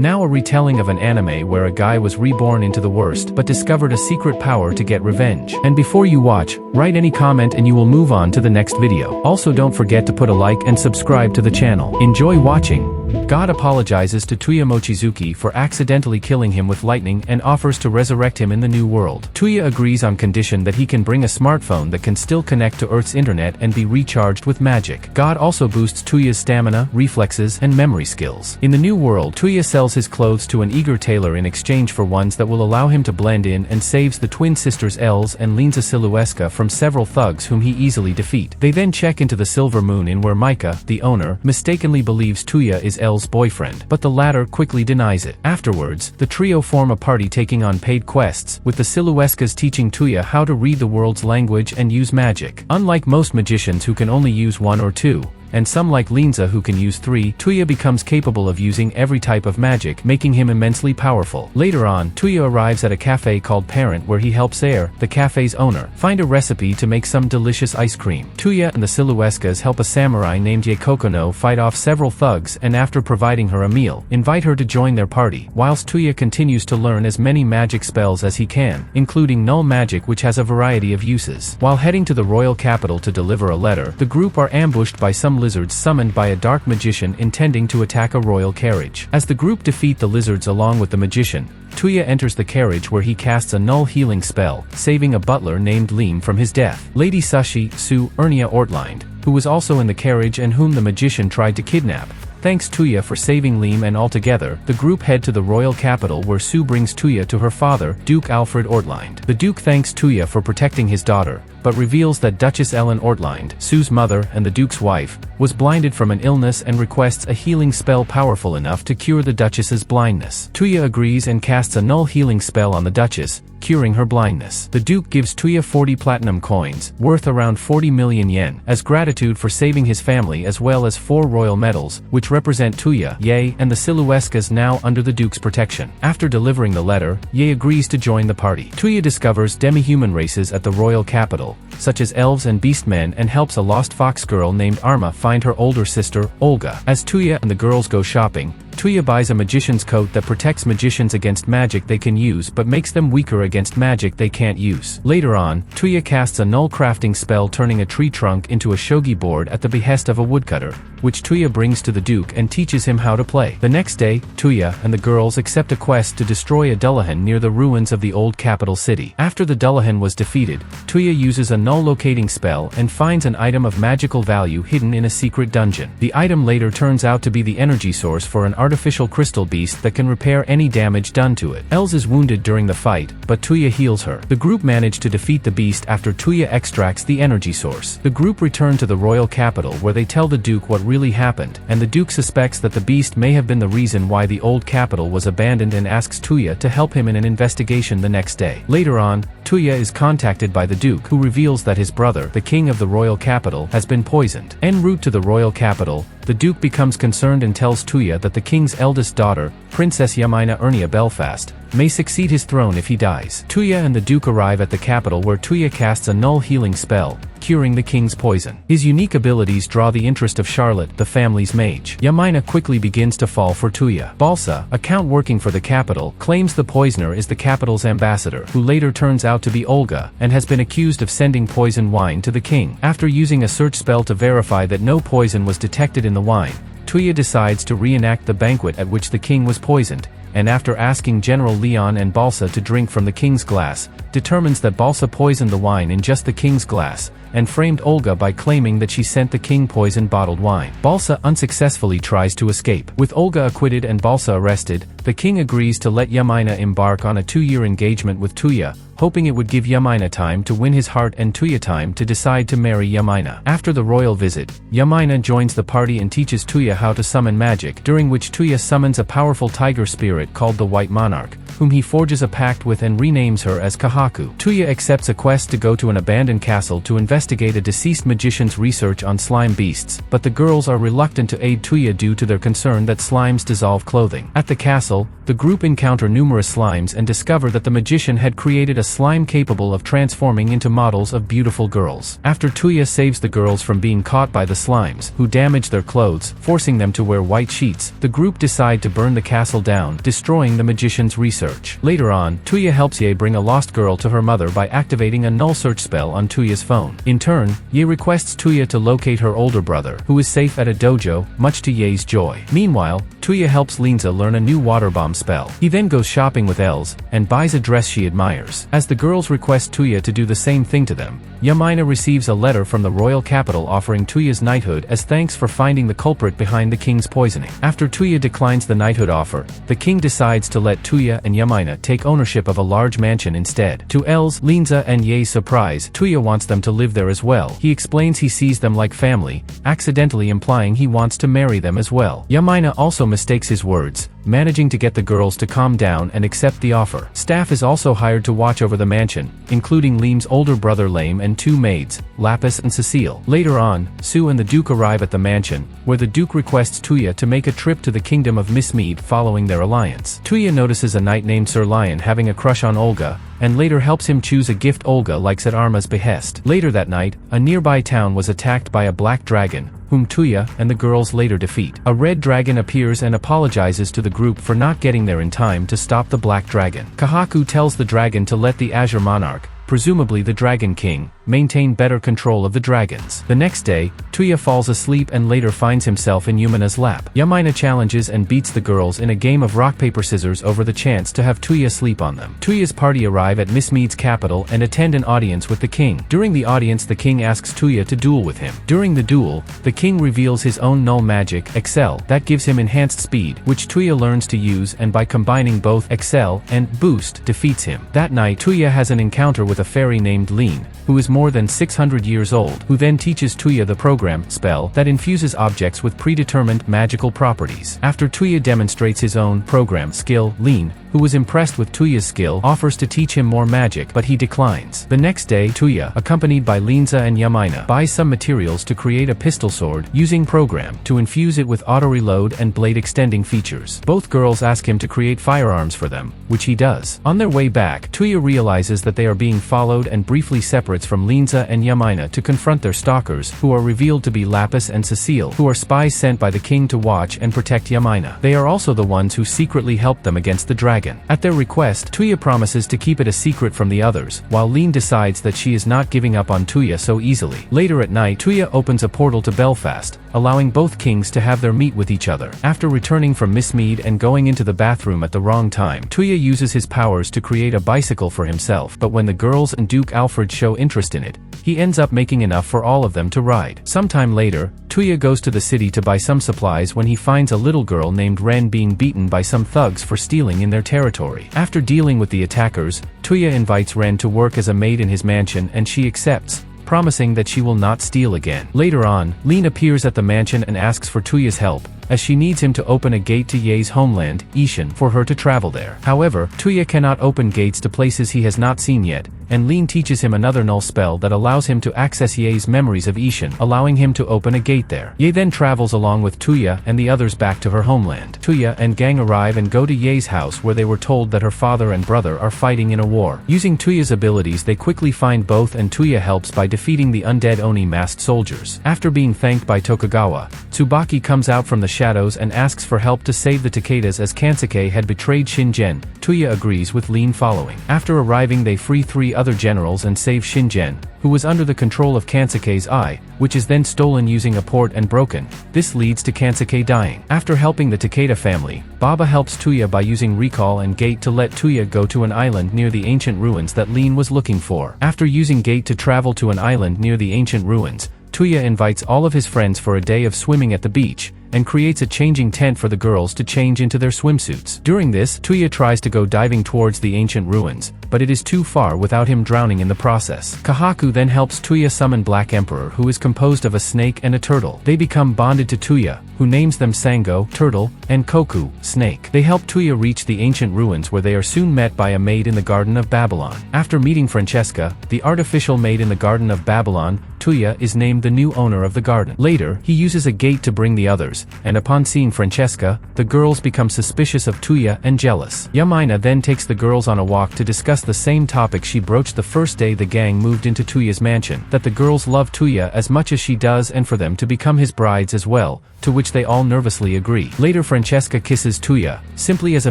Now a retelling of an anime where a guy was reborn into the worst but discovered a secret power to get revenge. And before you watch, write any comment and you will move on to the next video. Also don't forget to put a like and subscribe to the channel. Enjoy watching. God apologizes to Touya Mochizuki for accidentally killing him with lightning and offers to resurrect him in the new world. Touya agrees on condition that he can bring a smartphone that can still connect to Earth's internet and be recharged with magic. God also boosts Touya's stamina, reflexes, and memory skills. In the new world, Touya sells his clothes to an eager tailor in exchange for ones that will allow him to blend in and saves the twin sisters Els and Linza Siluesca from several thugs whom he easily defeat. They then check into the Silver Moon Inn where Micah, the owner, mistakenly believes Touya is El's boyfriend, but the latter quickly denies it. Afterwards, the trio form a party taking on paid quests, with the Siluescas teaching Touya how to read the world's language and use magic. Unlike most magicians who can only use one or two, and some like Linza who can use 3, Touya becomes capable of using every type of magic, making him immensely powerful. Later on, Touya arrives at a cafe called Parent where he helps Air, the cafe's owner, find a recipe to make some delicious ice cream. Touya and the Siluescas help a samurai named Yekokono fight off several thugs and after providing her a meal, invite her to join their party, whilst Touya continues to learn as many magic spells as he can, including null magic which has a variety of uses. While heading to the royal capital to deliver a letter, the group are ambushed by some lizards summoned by a dark magician intending to attack a royal carriage. As the group defeat the lizards along with the magician, Touya enters the carriage where he casts a null healing spell, saving a butler named Leem from his death. Lady Sushi, Sue, Ernia Ortlind, who was also in the carriage and whom the magician tried to kidnap, thanks Touya for saving Leem, and altogether, the group head to the royal capital where Sue brings Touya to her father, Duke Alfred Ortlind. The Duke thanks Touya for protecting his daughter, but reveals that Duchess Ellen Ortlind, Sue's mother and the Duke's wife, was blinded from an illness and requests a healing spell powerful enough to cure the Duchess's blindness. Touya agrees and casts a null healing spell on the Duchess, curing her blindness. The Duke gives Touya 40 platinum coins, worth around 40 million yen, as gratitude for saving his family, as well as 4 royal medals, which represent Touya, Ye, and the Siluescas now under the Duke's protection. After delivering the letter, Ye agrees to join the party. Touya discovers demi-human races at the royal capital, such as elves and beastmen, and helps a lost fox girl named Arma find her older sister, Olga. As Touya and the girls go shopping, Touya buys a magician's coat that protects magicians against magic they can use but makes them weaker against magic they can't use. Later on, Touya casts a null crafting spell turning a tree trunk into a shogi board at the behest of a woodcutter, which Touya brings to the Duke and teaches him how to play. The next day, Touya and the girls accept a quest to destroy a Dullahan near the ruins of the old capital city. After the Dullahan was defeated, Touya uses a null locating spell and finds an item of magical value hidden in a secret dungeon. The item later turns out to be the energy source for an artificial crystal beast that can repair any damage done to it. Els is wounded during the fight, but Touya heals her. The group manage to defeat the beast after Touya extracts the energy source. The group return to the royal capital where they tell the Duke what really happened, and the Duke suspects that the beast may have been the reason why the old capital was abandoned and asks Touya to help him in an investigation the next day. Later on, Touya is contacted by the Duke, who reveals that his brother, the king of the royal capital, has been poisoned. En route to the royal capital, the Duke becomes concerned and tells Touya that the king's eldest daughter, Princess Yamina Ernia Belfast, may succeed his throne if he dies. Touya and the Duke arrive at the capital where Touya casts a null healing spell, curing the king's poison. His unique abilities draw the interest of Charlotte, the family's mage. Yamina quickly begins to fall for Touya. Balsa, a count working for the capital, claims the poisoner is the capital's ambassador, who later turns out to be Olga, and has been accused of sending poison wine to the king. After using a search spell to verify that no poison was detected in the wine, Touya decides to reenact the banquet at which the king was poisoned, and after asking General Leon and Balsa to drink from the king's glass, determines that Balsa poisoned the wine in just the king's glass, and framed Olga by claiming that she sent the king poisoned bottled wine. Balsa unsuccessfully tries to escape. With Olga acquitted and Balsa arrested, the king agrees to let Yamina embark on a 2-year engagement with Touya, hoping it would give Yamina time to win his heart and Touya time to decide to marry Yamina. After the royal visit, Yamina joins the party and teaches Touya how to summon magic, during which Touya summons a powerful tiger spirit called the White Monarch, whom he forges a pact with and renames her as Kahaku. Touya accepts a quest to go to an abandoned castle to investigate a deceased magician's research on slime beasts, but the girls are reluctant to aid Touya due to their concern that slimes dissolve clothing. At the castle, the group encounter numerous slimes and discover that the magician had created a slime capable of transforming into models of beautiful girls. After Touya saves the girls from being caught by the slimes, who damage their clothes, forcing them to wear white sheets, the group decide to burn the castle down, destroying the magician's research. Later on, Touya helps Ye bring a lost girl to her mother by activating a null search spell on Touya's phone. In turn, Ye requests Touya to locate her older brother, who is safe at a dojo, much to Ye's joy. Meanwhile, Touya helps Linza learn a new water bomb spell. He then goes shopping with Els, and buys a dress she admires. As the girls request Touya to do the same thing to them, Yamaina receives a letter from the royal capital offering Touya's knighthood as thanks for finding the culprit behind the king's poisoning. After Touya declines the knighthood offer, the king decides to let Touya and Yamaina take ownership of a large mansion instead. To Els, Linza and Ye's surprise, Touya wants them to live there as well. He explains he sees them like family, accidentally implying he wants to marry them as well. Yamaina also mistakes his words, managing to get the girls to calm down and accept the offer. Staff is also hired to watch over the mansion, including Liam's older brother Lame and two maids, Lapis and Cecile. Later on, Sue and the Duke arrive at the mansion, where the Duke requests Touya to make a trip to the kingdom of Miss Mead following their alliance. Touya notices a knight named Sir Lion having a crush on Olga, and later helps him choose a gift Olga likes at Arma's behest. Later that night, a nearby town was attacked by a black dragon, whom Touya and the girls later defeat. A red dragon appears and apologizes to the group for not getting there in time to stop the black dragon. Kahaku tells the dragon to let the Azure Monarch, presumably the Dragon King, maintain better control of the dragons. The next day, Touya falls asleep and later finds himself in Yumina's lap. Yamaina challenges and beats the girls in a game of rock-paper-scissors over the chance to have Touya sleep on them. Touya's party arrive at Miss Mead's capital and attend an audience with the king. During the audience, the king asks Touya to duel with him. During the duel, the king reveals his own null magic, Excel, that gives him enhanced speed, which Touya learns to use and by combining both Excel and Boost, defeats him. That night, Touya has an encounter with a fairy named Lean, who is more than 600 years old, who then teaches Touya the program spell that infuses objects with predetermined magical properties. After Touya demonstrates his own program skill, Lean, who was impressed with Touya's skill, offers to teach him more magic, but he declines. The next day, Touya, accompanied by Linza and Yamaina, buys some materials to create a pistol sword using program to infuse it with auto-reload and blade-extending features. Both girls ask him to create firearms for them, which he does. On their way back, Touya realizes that they are being followed and briefly separates from Linza and Yamaina to confront their stalkers, who are revealed to be Lapis and Cecile, who are spies sent by the king to watch and protect Yamaina. They are also the ones who secretly helped them against the dragon. At their request, Touya promises to keep it a secret from the others, while Lean decides that she is not giving up on Touya so easily. Later at night, Touya opens a portal to Belfast, allowing both kings to have their meet with each other. After returning from Miss Mead and going into the bathroom at the wrong time, Touya uses his powers to create a bicycle for himself, but when the girls and Duke Alfred show interest in it, he ends up making enough for all of them to ride. Sometime later, Touya goes to the city to buy some supplies when he finds a little girl named Ren being beaten by some thugs for stealing in their territory. After dealing with the attackers, Touya invites Ren to work as a maid in his mansion and she accepts, promising that she will not steal again. Later on, Lean appears at the mansion and asks for Touya's help, as she needs him to open a gate to Ye's homeland, Ishin, for her to travel there. However, Touya cannot open gates to places he has not seen yet, and Lean teaches him another null spell that allows him to access Ye's memories of Ishin, allowing him to open a gate there. Ye then travels along with Touya and the others back to her homeland. Touya and gang arrive and go to Ye's house where they were told that her father and brother are fighting in a war. Using Touya's abilities, they quickly find both and Touya helps by defeating the undead Oni masked soldiers. After being thanked by Tokugawa, Tsubaki comes out from the shadows and asks for help to save the Takedas as Kansuke had betrayed Shingen. Touya agrees with Lean following. After arriving, they free 3 other generals and save Shingen, who was under the control of Kansuke's eye, which is then stolen using a port and broken. This leads to Kansuke dying. After helping the Takeda family, Baba helps Touya by using recall and gate to let Touya go to an island near the ancient ruins that Lean was looking for. After using gate to travel to an island near the ancient ruins, Touya invites all of his friends for a day of swimming at the beach, and creates a changing tent for the girls to change into their swimsuits. During this, Touya tries to go diving towards the ancient ruins, but it is too far without him drowning in the process. Kahaku then helps Touya summon Black Emperor, who is composed of a snake and a turtle. They become bonded to Touya, who names them Sango, turtle, and Koku, snake. They help Touya reach the ancient ruins, where they are soon met by a maid in the Garden of Babylon. After meeting Francesca, the artificial maid in the Garden of Babylon, Touya is named the new owner of the garden. Later, he uses a gate to bring the others, and upon seeing Francesca, the girls become suspicious of Touya and jealous. Yamaina then takes the girls on a walk to discuss the same topic she broached the first day the gang moved into Touya's mansion, that the girls love Touya as much as she does and for them to become his brides as well, to which they all nervously agree. Later, Francesca kisses Touya, simply as a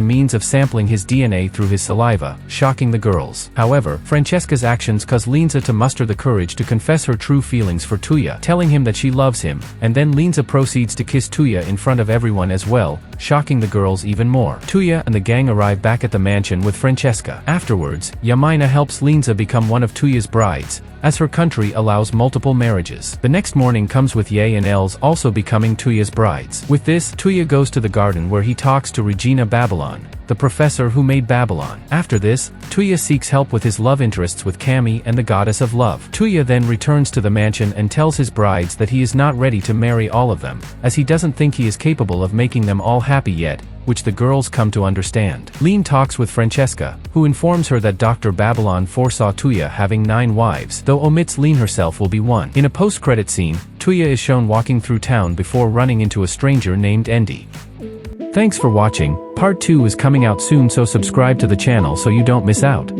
means of sampling his DNA through his saliva, shocking the girls. However, Francesca's actions cause Linza to muster the courage to confess her true feelings for Touya, telling him that she loves him, and then Linza proceeds to kiss Touya in front of everyone as well, shocking the girls even more. Touya and the gang arrive back at the mansion with Francesca. Afterwards, Yamaina helps Linza become one of Touya's brides, as her country allows multiple marriages. The next morning comes with Ye and Els also becoming Touya's brides. With this, Touya goes to the garden where he talks to Regina Babylon, the professor who made Babylon. After this, Touya seeks help with his love interests with Kami and the goddess of love. Touya then returns to the mansion and tells his brides that he is not ready to marry all of them, as he doesn't think he is capable of making them all happy yet, which the girls come to understand. Lin talks with Francesca, who informs her that Dr. Babylon foresaw Touya having 9 wives, though omits Lin herself will be one. In a post-credit scene, Touya is shown walking through town before running into a stranger named Endi. Thanks for watching. Part 2 is coming out soon, so subscribe to the channel so you don't miss out.